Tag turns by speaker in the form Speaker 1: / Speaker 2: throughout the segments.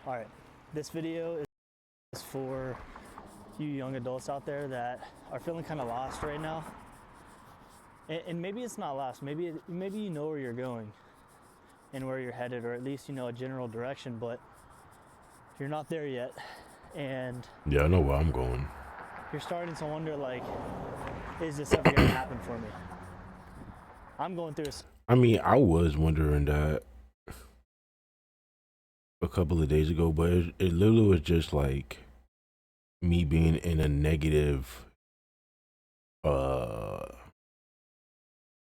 Speaker 1: All right, this video is for you young adults out there that are feeling kind of lost right now. And maybe it's not lost. Maybe you know where you're going and where you're headed, or at least you know a general direction, but you're not there yet. And
Speaker 2: Yeah, I know where I'm going.
Speaker 1: you're starting to wonder, like, is this ever gonna happen for me? I'm going through
Speaker 2: I mean, I was wondering that a couple of days ago, but it literally was just like me being in a negative, uh,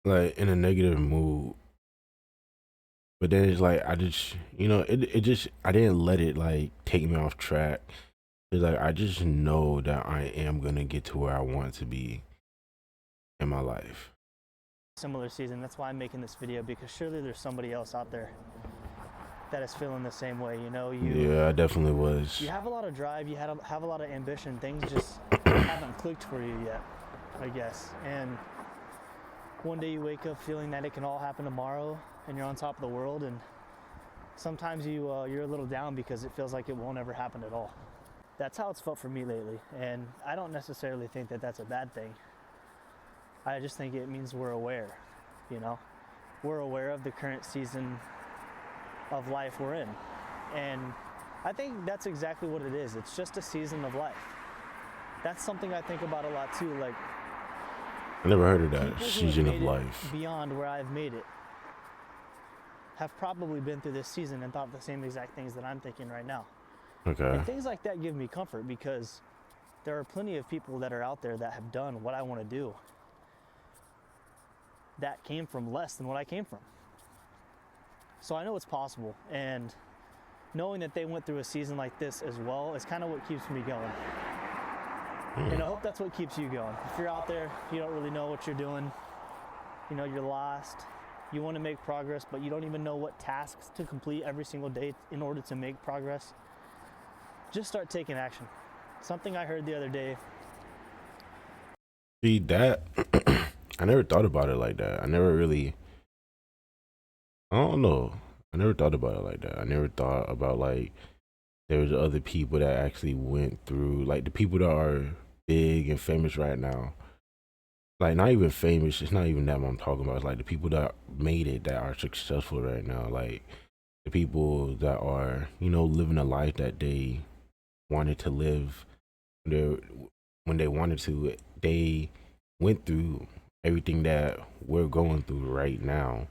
Speaker 2: like in a negative mood. But then it's like I just, it just I didn't let it like take me off track. It's like I just know that I am gonna get to where I want to be in my life.
Speaker 1: similar season. That's why I'm making this video, because surely there's somebody else out there that is feeling the same way. You know,
Speaker 2: Yeah, I definitely was.
Speaker 1: you have a lot of drive, you have a lot of ambition. Things just haven't clicked for you yet, I guess. And one day you wake up feeling that it can all happen tomorrow, and you're on top of the world. And sometimes you're a little down because it feels like it won't ever happen at all. That's how it's felt for me lately, and I don't necessarily think that that's a bad thing. I just think it means we're aware. You know, we're aware of the current season of life we're in. And I think that's exactly what it is. It's just a season of life. That's something I think about a lot too. Like,
Speaker 2: I never heard of that
Speaker 1: people who have
Speaker 2: season of
Speaker 1: made it
Speaker 2: life.
Speaker 1: beyond where I've made it have probably been through this season and thought the same exact things that I'm thinking right now.
Speaker 2: Okay.
Speaker 1: And things like that give me comfort, because there are plenty of people that are out there that have done what I want to do that came from less than what I came from. So I know it's possible, and knowing that they went through a season like this as well is kind of what keeps me going. And I hope that's what keeps you going. If you're out there, you don't really know what you're doing, you know, you're lost, you want to make progress, but you don't even know what tasks to complete every single day in order to make progress, just start taking action. Something I heard the other day.
Speaker 2: See that I never thought about it like that. I don't know. I never thought about it like that. I never thought about like there's other people that actually went through, like the people that are big and famous right now. Like not even famous, it's not even that what I'm talking about. It's like the people that made it, that are successful right now. Like the people that are, living a life that they wanted to live. They when they wanted to, they went through everything that we're going through right now.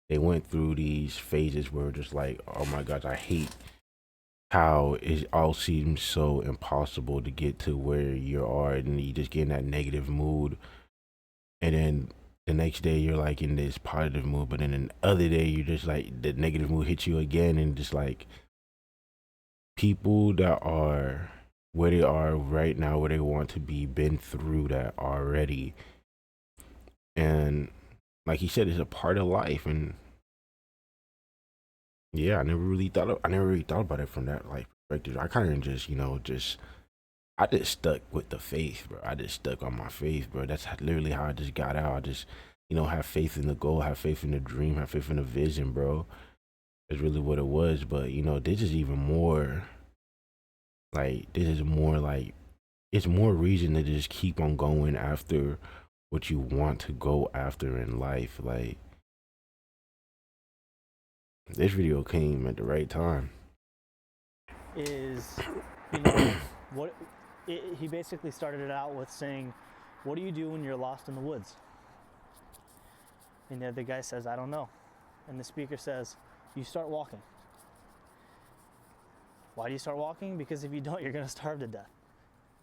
Speaker 2: They went through these phases where just like, oh my gosh, I hate how it all seems so impossible to get to where you are, and you just get in that negative mood. And then the next day you're like in this positive mood, but then the other day you're just like the negative mood hits you again, and just like people that are where they are right now, where they want to be, been through that already. And like he said, it's a part of life. And yeah, I never really thought about it from that like perspective. I kind of just I just stuck with the faith, bro. I just stuck on my faith, bro. That's literally how I just got out. I just, have faith in the goal, have faith in the dream, have faith in the vision, bro. That's really what it was. But this is even more like, it's more reason to just keep on going after what you want to go after in life. Like, this video came at the right time.
Speaker 1: Is, what he basically started it out with saying, what do you do when you're lost in the woods? And the other guy says, I don't know. And the speaker says, you start walking. Why do you start walking? Because if you don't, you're going to starve to death.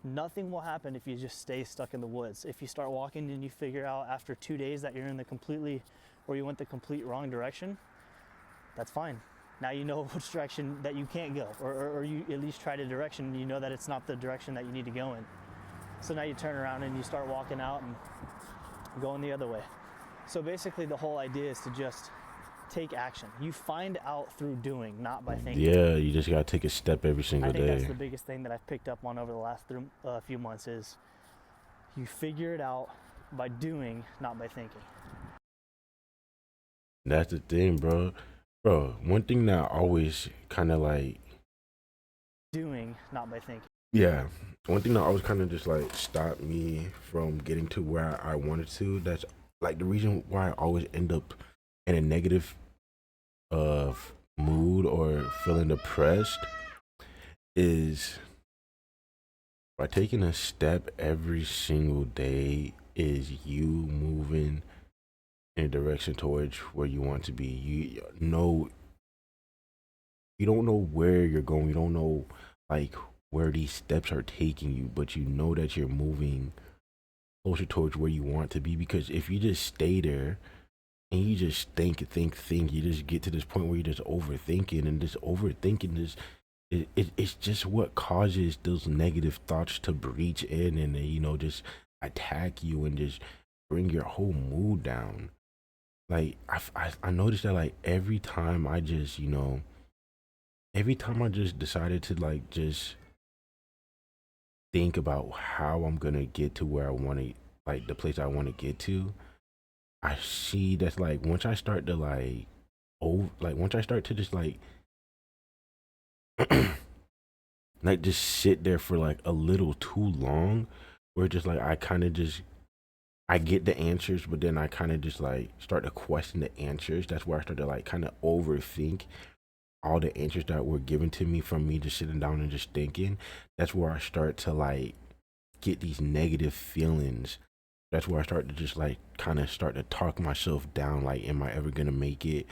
Speaker 1: Nothing will happen if you just stay stuck in the woods. If you start walking and you figure out after 2 days that you're in you went the complete wrong direction, that's fine. Now you know which direction that you can't go, or you at least tried a direction and you know that it's not the direction that you need to go in. So now you turn around and you start walking out and going the other way. So basically the whole idea is to just take action. You find out through doing, not by thinking.
Speaker 2: Yeah, you just gotta take a step every single
Speaker 1: I think
Speaker 2: day.
Speaker 1: that's the biggest thing that I've picked up on over the last few months is you figure it out by doing, not by thinking.
Speaker 2: That's the thing, bro. One thing that always kind of like
Speaker 1: doing, not by thinking.
Speaker 2: Yeah. One thing that always kind of just like stopped me from getting to where I wanted to, that's like the reason why I always end up in a negative mood or feeling depressed, is by taking a step every single day is you moving in a direction towards where you want to be. You don't know where you're going. You don't know like where these steps are taking you, but you know that you're moving closer towards where you want to be. Because if you just stay there and you just think, you just get to this point where you're just overthinking, and this overthinking is it's just what causes those negative thoughts to breach in and just attack you and just bring your whole mood down. Like I noticed that like every time I just decided to like just think about how I'm gonna get to where I want to, like the place I want to get to, I see that like once I start to once I start to just like just sit there for like a little too long, where just like I get the answers, but then I kind of just like start to question the answers. That's where I start to like kind of overthink all the answers that were given to me from me just sitting down and just thinking. That's where I start to like get these negative feelings. That's where I start to just like kind of start to talk myself down. Like, am I ever gonna make it?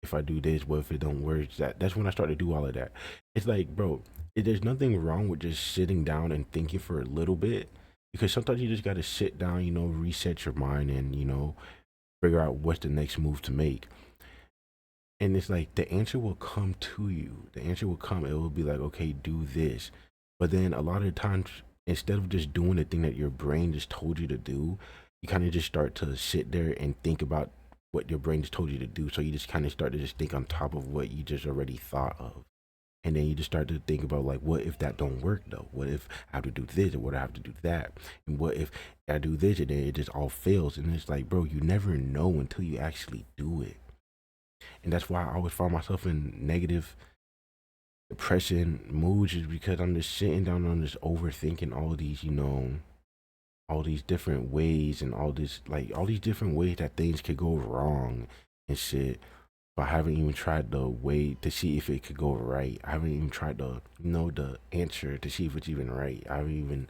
Speaker 2: If I do this, what if it don't work? That's when I start to do all of that. It's like, bro, there's nothing wrong with just sitting down and thinking for a little bit, because sometimes you just gotta sit down, reset your mind, and figure out what's the next move to make. And it's like the answer will come to you. The answer will come. It will be like, okay, do this. But then a lot of times, instead of just doing the thing that your brain just told you to do, you kind of just start to sit there and think about what your brain just told you to do. So you just kind of start to just think on top of what you just already thought of. And then you just start to think about like, what if that don't work though? What if I have to do this, or what I have to do that? And what if I do this and then it just all fails? And it's like, bro, you never know until you actually do it. And that's why I always find myself in negative depression moods, is because I'm just sitting down on this overthinking all these, all these different ways, and all these different ways that things could go wrong and shit. But I haven't even tried the way to see if it could go right. I haven't even tried to know the answer to see if it's even right. I haven't even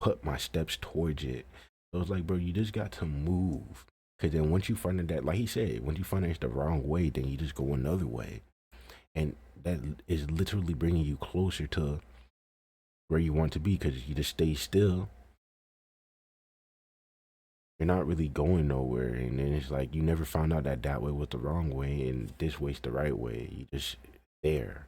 Speaker 2: put my steps towards it. So it's like, bro, you just got to move. Because then once you find that, like he said, once you find that it's the wrong way, then you just go another way. And that is literally bringing you closer to where you want to be, because you just stay still. You're not really going nowhere. And then it's like you never found out that way was the wrong way and this way's the right way. You just there.